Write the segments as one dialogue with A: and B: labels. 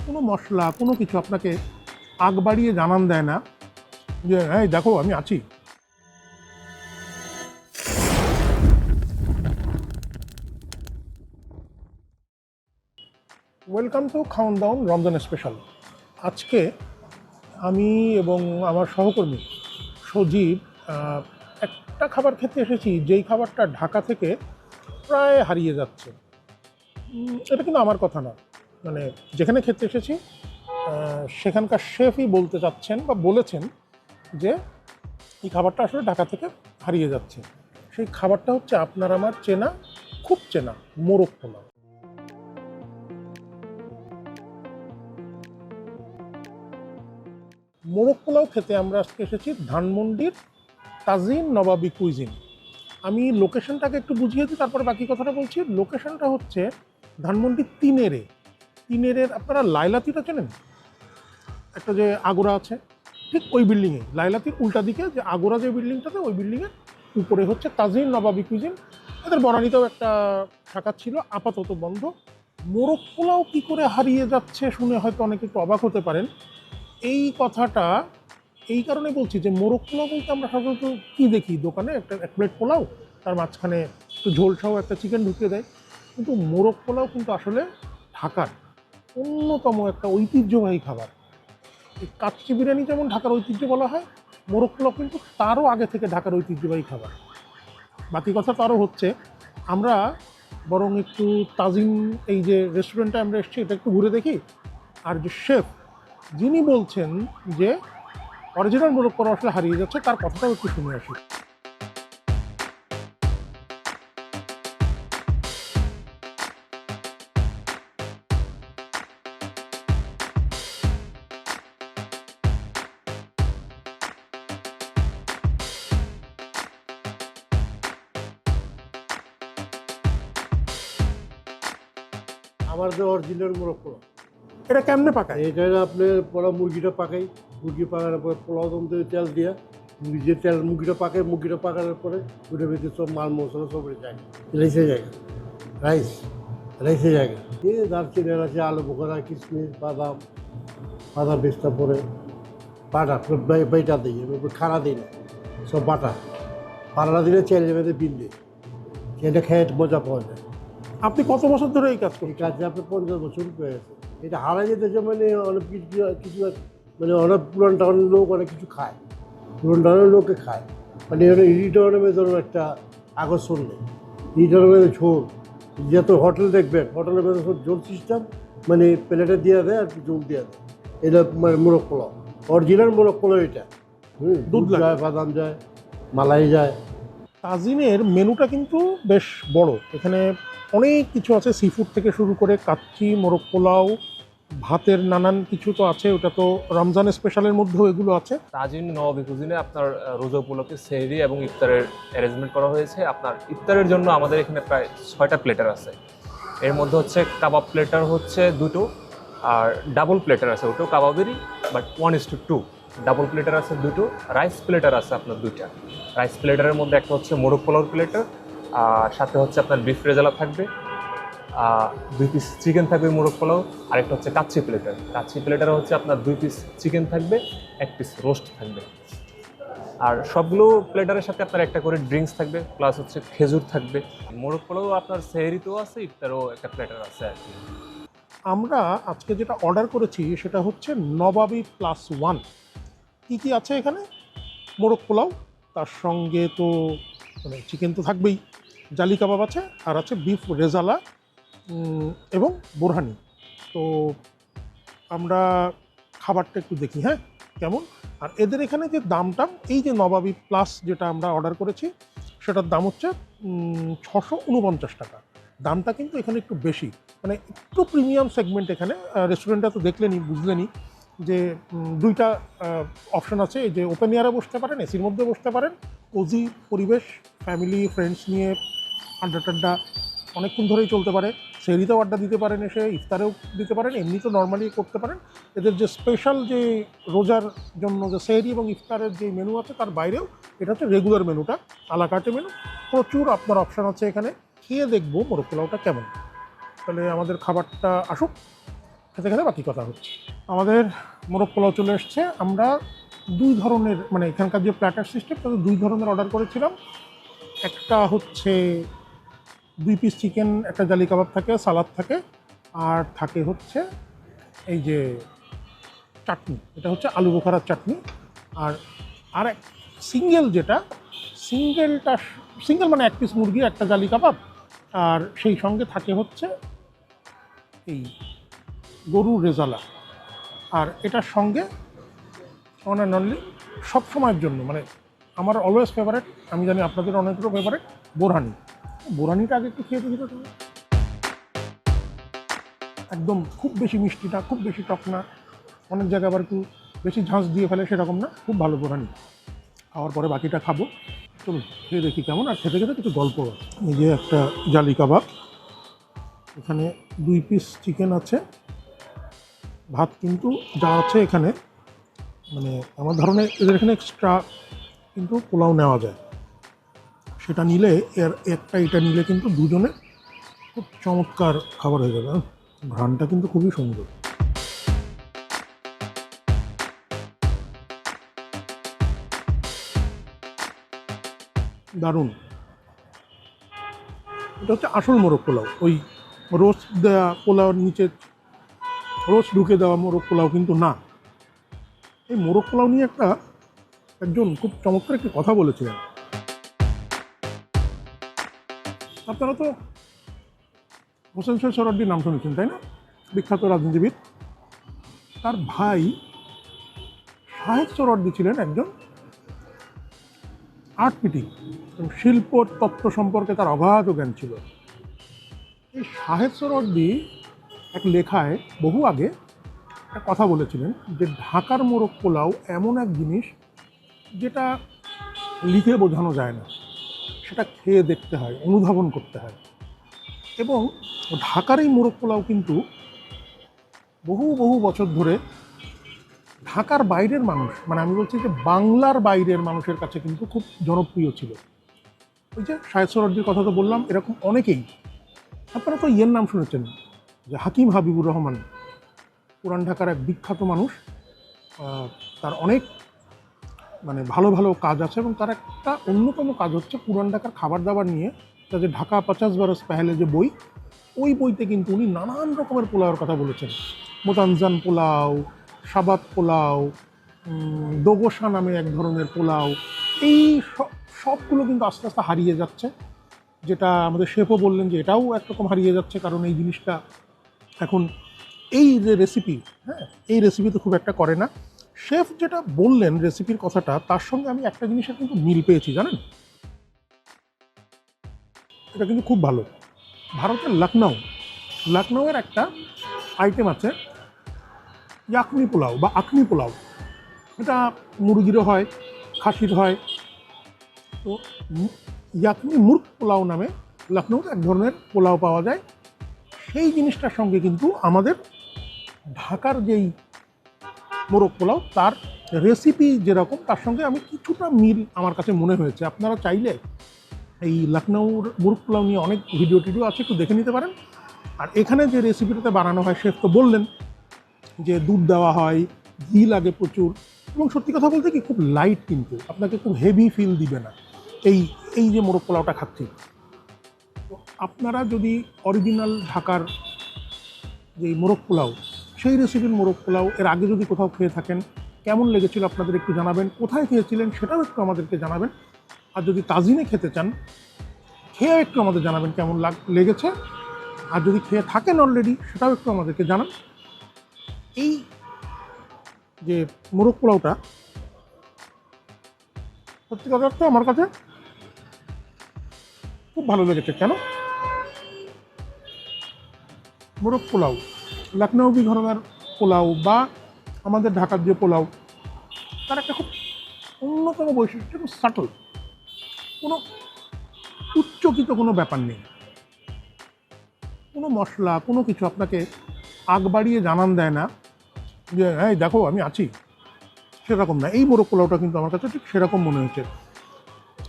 A: কোনো মশলা কোনো কিছু আপনাকে আগ বাড়িয়ে জানান দেয় না যে হ্যাঁ দেখো আমি আছি। ওয়েলকাম টু খাউন ডাউন রমজান স্পেশাল। আজকে আমি এবং আমার সহকর্মী সজীব একটা খাবার খেতে এসেছি, যেই খাবারটা ঢাকা থেকে প্রায় হারিয়ে যাচ্ছে। এটা কিন্তু আমার কথা না, মানে যেখানে খেতে এসেছি সেখানকার শেফই বলতে চাচ্ছেন বা বলেছেন যে এই খাবারটা আসলে ঢাকা থেকে হারিয়ে যাচ্ছে। সেই খাবারটা হচ্ছে আপনার আমার চেনা, খুব চেনা মোরগ পোলাও। মোরগ পোলাও খেতে আমরা আজকে এসেছি ধানমন্ডির তাজিন নবাবী কুইজিন। আমি লোকেশনটাকে একটু বুঝিয়ে দিই, তারপরে বাকি কথাটা বলছি। লোকেশনটা হচ্ছে ধানমন্ডি তিনেরের আপনারা লাইলাতিটা চেনেন? একটা যে আগোরা আছে ঠিক ওই বিল্ডিংয়ে, লাইলাতির উল্টা দিকে যে আগোরা যে বিল্ডিংটাতে, ওই বিল্ডিংয়ের উপরে হচ্ছে তাজিন নবাবী কুইজিন। এদের বনানীতেও একটা শাখা ছিল, আপাতত বন্ধ। মোরগ পোলাও কী করে হারিয়ে যাচ্ছে শুনে হয়তো অনেকে একটু অবাক হতে পারেন। এই কথাটা এই কারণে বলছি যে মোরগ পোলাও বলতে আমরা সাধারণত কী দেখি দোকানে, একটা এক প্লেট পোলাও, তার মাঝখানে একটু ঝোল সহ একটা চিকেন ঢুকিয়ে দেয়। কিন্তু মোরগ পোলাও কিন্তু আসলে ঢাকার অন্যতম একটা ঐতিহ্যবাহী খাবার। এই কাচ্চি বিরিয়ানি যেমন ঢাকার ঐতিহ্য বলা হয়, মোরগ পোলাও কিন্তু তারও আগে থেকে ঢাকার ঐতিহ্যবাহী খাবার। বাকি কথা তো আরও হচ্ছে, আমরা বরং একটু তাজিম এই যে রেস্টুরেন্টে আমরা এসেছি এটা একটু ঘুরে দেখি। আর যে শেফ যিনি বলছেন যে অরিজিনাল মোরগ পোলাও আসলে হারিয়ে যাচ্ছে, তার কথাটাও একটু শুনে আসি।
B: আমার যে অরিজিনাল মোরগ পোলাও,
A: এটা কেমনে পাকায়?
B: এটা আপনার পোড়া মুরগিটা পাকাই, মুরগি পাকানোর পরে পোলাও দম দিয়ে তেল দিয়া মুরগিটা পাকাই, মুরগিটা পাকানোর পরে ওটার ভিতরে সব মাল মশলা সব জায়গা রাইসের জায়গা, রাইসের জায়গা দিয়ে দারচিনি আছে, আলু বোখরা, কিশমিশ, বাদাম পেস্তা পরে বাটা বাইটা দিই, খাড়া দিই না, সব বাটা দিলে চেলে বেঁধে বিন দিই, সেটা খেয়ে মজা পাওয়া যায়।
A: আপনি কত বছর ধরে এই কাজ
B: এই
A: করেন?
B: কাজে আপনার 50 বছর হয়ে গেছে। এটা হারা যেতেছে, মানে অনেক কিছু মানে অনেক পুরান টাউনের লোক অনেক কিছু খায়, পুরান টাউনের লোকে খায়, মানে এটা রিটার্নের ভেতরে একটা আকর্ষণ নেই। রিটার্নের ভেতরে ঝোল, যত হোটেল দেখবেন হোটেলের ভেতরে সব ঝোল সিস্টেম, মানে প্লেটে দিয়ে দেয় আর ঝোল দিয়ে দেয়। এটা মানে মোরগ পোলাও, অরিজিনাল মোরগ পোলাও এটা। দুধ যায়, বাদাম যায়, মালাই যায়।
A: তাজিনের মেনুটা কিন্তু বেশ বড়, এখানে অনেক কিছু আছে, সি ফুড থেকে শুরু করে কাচ্চি, মোরগ পোলাও, ভাতের নানান কিছু তো আছে। ওটা তো রমজান স্পেশালের মধ্যেও এগুলো আছে।
C: তাজিন নবাবী কুজিনে আপনার রোজা উপলক্ষে সেহরি এবং ইফতারের অ্যারেঞ্জমেন্ট করা হয়েছে। আপনার ইফতারের জন্য আমাদের এখানে প্রায় 6টা প্লেটার আছে। এর মধ্যে হচ্ছে কাবাব প্লেটার হচ্ছে 2টো, আর ডাবল প্লেটার আছে, ওটাও কাবাবেরই, বাট 1:2। ডাবল প্লেটার আছে 2টো, রাইস প্লেটার আছে আপনার 2টা। রাইস প্লেটারের মধ্যে একটা হচ্ছে মোরগ পোলাওর প্লেটার, আর সাথে হচ্ছে আপনার বিফ রেজালা থাকবে, 2 পিস চিকেন থাকবে মোরগ পোলাও, আরেকটা হচ্ছে কাচ্চি প্লেটার হচ্ছে আপনার 2 পিস চিকেন থাকবে, 1 পিস রোস্ট থাকবে। আর সবগুলো প্লেটারের সাথে আপনার একটা করে ড্রিঙ্কস থাকবে, প্লাস হচ্ছে খেজুর থাকবে। মোরগ পোলাও আপনার সেহরিতেও আছে, ইফতারও একটা প্লেটার আছে আর কি।
A: আমরা আজকে যেটা অর্ডার করেছি সেটা হচ্ছে নবাবী +1। কী কী আছে এখানে? মোরগ পোলাও, তার সঙ্গে তো মানে চিকেন তো থাকবেই, জালি কাবাব আছে, আর আছে বিফ রেজালা এবং বোরহানি। তো আমরা খাবারটা একটু দেখি হ্যাঁ কেমন। আর এদের এখানে যে দামটা, এই যে নবাবী প্লাস যেটা আমরা অর্ডার করেছি সেটার দাম হচ্ছে 649 টাকা। দামটা কিন্তু এখানে একটু বেশি, মানে একটু প্রিমিয়াম সেগমেন্ট এখানে। রেস্টুরেন্টটা তো দেখলেনই, বুঝলেনই যে 2টা অপশন আছে। এই যে ওপেন এয়ারে বসতে পারেন, এসির মধ্যে বসতে পারেন, কোজি পরিবেশ, ফ্যামিলি ফ্রেন্ডস নিয়ে আড্ডা টাড্ডা অনেকক্ষণ ধরেই চলতে পারে। সেহরিতেও আড্ডা দিতে পারেন, এসে ইফতারেও দিতে পারেন, এমনি তো নর্মালি করতে পারেন। এদের যে স্পেশাল যে রোজার জন্য যে সেহরি এবং ইফতারের যে মেনু আছে তার বাইরেও এটা হচ্ছে রেগুলার মেনুটা, আলাকাটে মেনু। প্রচুর আপনার অপশান আছে এখানে। খেয়ে দেখবো মোরগ পোলাওটা কেমন। তাহলে আমাদের খাবারটা আসুক, খেতে খেতে বাকি কথা হচ্ছে। আমাদের মোরগ পোলাও চলে এসছে। আমরা দুই ধরনের, মানে এখানকার যে প্ল্যাটার সিস্টেম তাতে দুই ধরনের অর্ডার করেছিলাম। একটা হচ্ছে 2 পিস চিকেন, একটা জালি কাবাব থাকে, সালাদ থাকে, আর থাকে হচ্ছে এই যে চাটনি, এটা হচ্ছে আলু বোখারার চাটনি। আর আর এক সিঙ্গেল, যেটা সিঙ্গেল মানে 1 পিস মুরগি, একটা জালি কাবাব, আর সেই সঙ্গে থাকে হচ্ছে এই গরুর রেজালা। আর এটার সঙ্গে অন অ্যান্ড অনলি সব সময়ের জন্য, মানে আমার অলওয়েজ ফেভারেট, আমি জানি আপনাদের অনেকেরও ফেভারেট, বোরহানি। বোরহানিটা আগে একটু খেয়ে দেখি তো তুমি। একদম খুব বেশি মিষ্টি না, খুব বেশি টক না, অনেক জায়গায় আবার একটু বেশি ঝাঁঝ দিয়ে ফেলে সেরকম না, খুব ভালো বোরহানি। খাওয়ার পরে বাকিটা খাবো, চলুন খেয়ে দেখি কেমন। আর খেতে খেতে কিছু গল্প আছে। এই যে একটা জালি কাবাব, এখানে 2 পিস চিকেন আছে, ভাত কিন্তু যা আছে এখানে, মানে আমার ধারণা এদের এখানে এক্সট্রা কিন্তু পোলাও নেওয়া যায়, সেটা নিলে এটা নিলে কিন্তু দুজনে খুব চমৎকার খাবার হয়ে যাবে। ঘ্রাণটা কিন্তু খুবই সুন্দর। দারুণ। এটা হচ্ছে আসল মোরগ পোলাও, ওই রোস্ট দেওয়া পোলাওর নিচে রোস্ট ঢুকে দেওয়া মোরগ পোলাও কিন্তু না। এই মোরগ পোলাও নিয়ে একজন খুব চমৎকার একটি কথা বলেছিলেন। আপনারা তো হোসেন শহীদ সোহরাওয়ার্দীর নাম শুনেছেন, তাই না? বিখ্যাত রাজনীতিবিদ। তার ভাই শাহেদ সোহরাওয়ার্দী ছিলেন একজন আর্ট ক্রিটিক, শিল্প তত্ত্ব সম্পর্কে তার অগাধ জ্ঞান ছিল। এই শাহেদ সোহরাওয়ার্দী এক লেখায় বহু আগে একটা কথা বলেছিলেন যে ঢাকার মোরগ পোলাও এমন এক জিনিস যেটা লিখে বোঝানো যায় না, সেটা খেয়ে দেখতে হয়, অনুধাবন করতে হয়। এবং ঢাকার এই মোরগ পোলাও কিন্তু বহু বহু বছর ধরে ঢাকার বাইরের মানুষ, মানে আমি বলছি যে বাংলার বাইরের মানুষের কাছে কিন্তু খুব জনপ্রিয় ছিল। ওই যে শাহেদ সোহরাওয়ার্দীর কথা তো বললাম, এরকম অনেকেই, আপনারা তো ইয়ের নাম শুনেছেন যে হাকিম হাবিবুর রহমান, পুরান ঢাকার এক বিখ্যাত মানুষ। তার অনেক মানে ভালো ভালো কাজ আছে, এবং তার একটা অন্যতম কাজ হচ্ছে পুরান ঢাকার খাবার দাবার নিয়ে, তা যে ঢাকা 50 বরস পেহেলে যে বই, ওই বইতে কিন্তু উনি নানান রকমের পোলাওয়ের কথা বলেছেন। মোতানজান পোলাও, সাবাত পোলাও, দোগোশা নামে এক ধরনের পোলাও, এই সবগুলো কিন্তু আস্তে আস্তে হারিয়ে যাচ্ছে। যেটা আমাদের শেফও বললেন যে এটাও একরকম হারিয়ে যাচ্ছে, কারণ এই জিনিসটা এখন এই যে রেসিপি, হ্যাঁ, এই রেসিপি তো খুব একটা করে না। শেফ যেটা বললেন রেসিপির কথাটা, তার সঙ্গে আমি একটা জিনিসের কিন্তু মিল পেয়েছি, জানেন? এটা কিন্তু খুব ভালো। ভারতের লখনউয়ের একটা আইটেম আছে ইয়াকনি পোলাও বা আখনি পোলাও। এটা মুরগিরও হয়, খাসির হয়। তো ইয়াকনি মুর্গ পোলাও নামে লখনউতে এক ধরনের পোলাও পাওয়া যায়। সেই জিনিসটার সঙ্গে কিন্তু আমাদের ঢাকার যেই মোরগ পোলাও, তার রেসিপি যেরকম, তার সঙ্গে আমি কিছুটা মিল আমার কাছে মনে হয়েছে। আপনারা চাইলে এই লখনউর মুরগ পোলাও নিয়ে অনেক ভিডিও টিডিও আছে, একটু দেখে নিতে পারেন। আর এখানে যে রেসিপিটাতে বানানো হয়, শেফ তো বললেন যে দুধ দেওয়া হয়, ঘি লাগে প্রচুর, এবং সত্যি কথা বলতে কি খুব লাইট, কিন্তু আপনাকে খুব হেভি ফিল দিবে না এই যে মোরগ পোলাওটা খাচ্ছি। তো আপনারা যদি অরিজিনাল ঢাকার যে মোরগ পোলাও, সেই রেসিপির মোরগ পোলাও এর আগে যদি কোথাও খেয়ে থাকেন, কেমন লেগেছিল আপনাদের একটু জানাবেন। কোথায় খেয়েছিলেন সেটাও একটু আমাদেরকে জানাবেন। আর যদি তাজিনে খেতে চান, খেয়ে একটু আমাদের জানাবেন কেমন লেগেছে। আর যদি খেয়ে থাকেন অলরেডি, সেটাও একটু আমাদেরকে জানান। এই যে মোরগ পোলাওটা সত্যি কথা তো আমার কাছে খুব ভালো লেগেছে। কেন? মোরগ পোলাও, লখনৌবি ঘরানার পোলাও বা আমাদের ঢাকার যে পোলাও, তার একটা খুব অন্যতম বৈশিষ্ট্য, খুব সাটল, কোনো উচ্চকিত কোনো ব্যাপার নেই, কোনো মশলা, কোনো কিছু আপনাকে আগ বাড়িয়ে জানান দেয় না যে হ্যাঁ দেখো আমি আছি, সেরকম না। এই মোরগ পোলাওটা কিন্তু আমার কাছে ঠিক সেরকম মনে হয়েছে।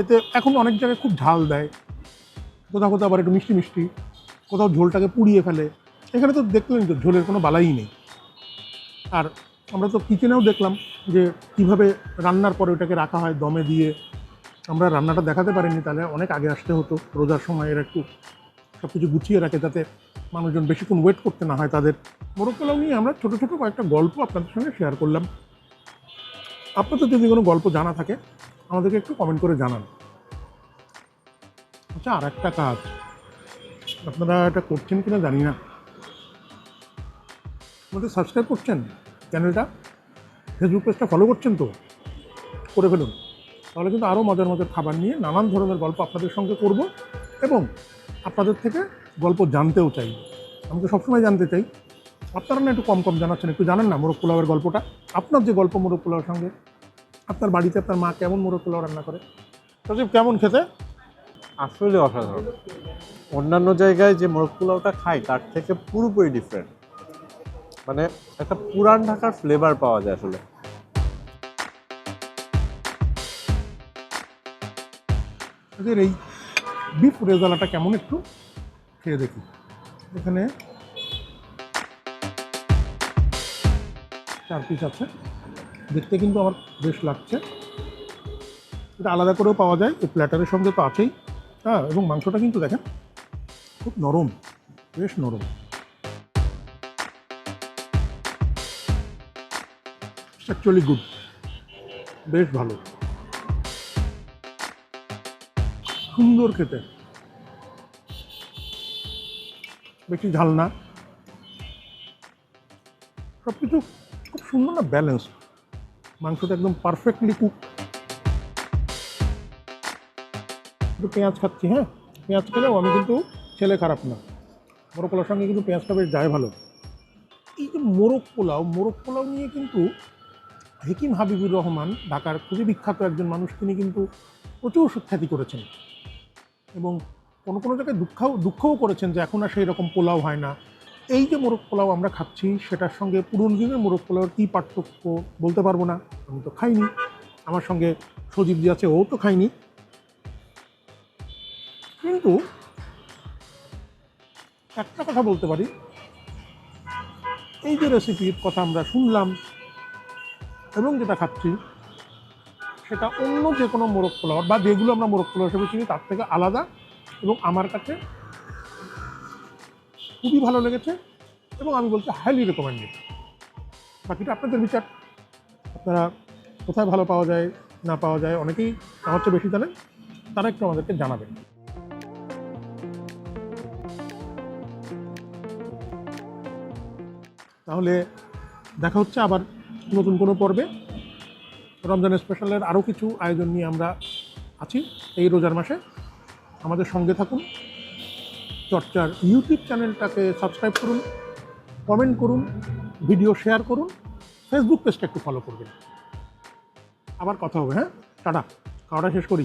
A: এতে এখন অনেক জায়গায় খুব ঝাল দেয়, কোথাও কোথাও আবার একটু মিষ্টি মিষ্টি, কোথাও ঝোলটাকে পুড়িয়ে ফেলে। এখানে তো দেখলেন তো ঝোলের কোনো বালাই নেই। আর আমরা তো কিচেনেও দেখলাম যে কিভাবে রান্নার পরে ওটাকে রাখা হয় দমে দিয়ে। আমরা রান্নাটা দেখাতে পারিনি, তাহলে অনেক আগে আসতে হতো। রোজার সময় এরা একটু সব কিছু গুছিয়ে রাখে যাতে মানুষজন বেশিক্ষণ ওয়েট করতে না হয় তাদের। মোরগ পোলাও নিয়ে আমরা ছোটো ছোটো কয়েকটা গল্প আপনাদের সঙ্গে শেয়ার করলাম। আপনাদের যদি কোনো গল্প জানা থাকে আমাদেরকে একটু কমেন্ট করে জানান। আচ্ছা, আর একটা কাজ আপনারা এটা করছেন কিনা জানি না, আমাদের সাবস্ক্রাইব করছেন চ্যানেলটা, ফেসবুক পেজটা ফলো করছেন তো করে ফেলুন। তাহলে কিন্তু আরও মজার মজার খাবার নিয়ে নানান ধরনের গল্প আপনাদের সঙ্গে করব এবং আপনাদের থেকে গল্প জানতেও চাই। আমি তো সবসময় জানতে চাই, আপনারা না একটু কম কম জানাচ্ছেন। একটু জানান না মোরগ পোলাওয়ের গল্পটা, আপনার যে গল্প মোরগ পোলাওয়ের সঙ্গে। আপনার বাড়িতে আপনার মা কেমন মোরগ পোলাও রান্না করে? সজীব, কেমন খেতে?
D: আসলে অসাধারণ। অন্যান্য জায়গায় যে মোরগ পোলাওটা খাই তার থেকে পুরোপুরি ডিফারেন্ট, মানে একটা পুরান ঢাকার ফ্লেভার পাওয়া যায় আসলে।
A: এদের এই বিফ রেজালাটা কেমন একটু খেয়ে দেখি। এখানে 4 পিস আছে, দেখতে কিন্তু আমার বেশ লাগছে। এটা আলাদা করেও পাওয়া যায়, এই প্ল্যাটারের সঙ্গে তো আছেই। হ্যাঁ, এবং মাংসটা কিন্তু দেখেন খুব নরম, বেশ নরম। অ্যাকচুয়ালি গুড, বেশ ভালো, সুন্দর খেতে, বেশি ঝাল না, সব কিছু খুব সুন্দর না, ব্যালেন্স। মাংসটা একদম পারফেক্টলি কুক। একটু পেঁয়াজ খাচ্ছি, হ্যাঁ পেঁয়াজ খেলেও আমি কিন্তু ছেলে খারাপ না। মোরগ পোলাওর সঙ্গে কিন্তু পেঁয়াজটা বেশ যায় ভালো। এই যে মোরগ পোলাও নিয়ে কিন্তু হেকিম হাবিবুর রহমান, ঢাকার খুবই বিখ্যাত একজন মানুষ, তিনি কিন্তু প্রচুর সুখ্যাতি করেছেন এবং কোনো কোনো জায়গায় দুঃখও করেছেন যে এখন আর সেই রকম পোলাও হয় না। এই যে মোরগ পোলাও আমরা খাচ্ছি সেটার সঙ্গে পুরনো দিনের মোরগ পোলাওর কী পার্থক্য বলতে পারবো না, আমি তো খাইনি। আমার সঙ্গে সজীব জি আছে, ও তো খাইনি। কিন্তু একটা কথা বলতে পারি, এই যে রেসিপির কথা আমরা শুনলাম এবং যেটা খাচ্ছি সেটা অন্য যে কোনো মোরগ পোলাও বা যেগুলো আমরা মোরগ পোলাও হিসেবে চিনি তার থেকে আলাদা এবং আমার কাছে খুবই ভালো লেগেছে এবং আমি বলছি হাইলি রেকমেন্ডেড। বাকিটা আপনাদের বিচার, আপনারা কোথায় ভালো পাওয়া যায় না পাওয়া যায়, অনেকেই আমার চেয়ে বেশি জানেন, তারা একটু আমাদেরকে জানাবেন। তাহলে দেখা হচ্ছে আবার নতুন কোনো পর্বে। রমজান স্পেশালের আরও কিছু আয়োজন নিয়ে আমরা আছি এই রোজার মাসে। আমাদের সঙ্গে থাকুন, চর্চার ইউটিউব চ্যানেলটাকে সাবস্ক্রাইব করুন, কমেন্ট করুন, ভিডিও শেয়ার করুন, ফেসবুক পেজটা একটু ফলো করবেন। আবার কথা হবে, হ্যাঁ টাটা, খাওয়াটা শেষ করি।